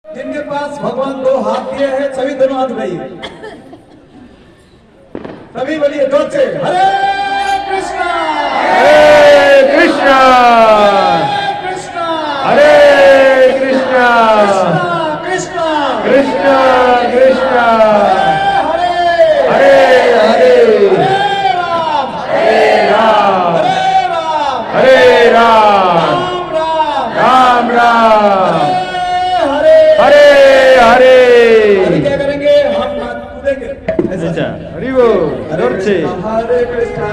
जिनके पास भगवान दो हाथ दिए हैं सभी दोनों हाथ उठाइए, सभी बोलिए जोर से हरे कृष्णा हरे कृष्णा कृष्णा हरे कृष्णा कृष्णा कृष्णा कृष्णा हरे हरे हरे हरे राम हरे राम हरे राम हरे राम राम राम राम हरे हरे हरे अभी क्या करेंगे, हम हाथ कूदेंगे ऐसा। अच्छा हरि बोल जोर से हरे कृष्णा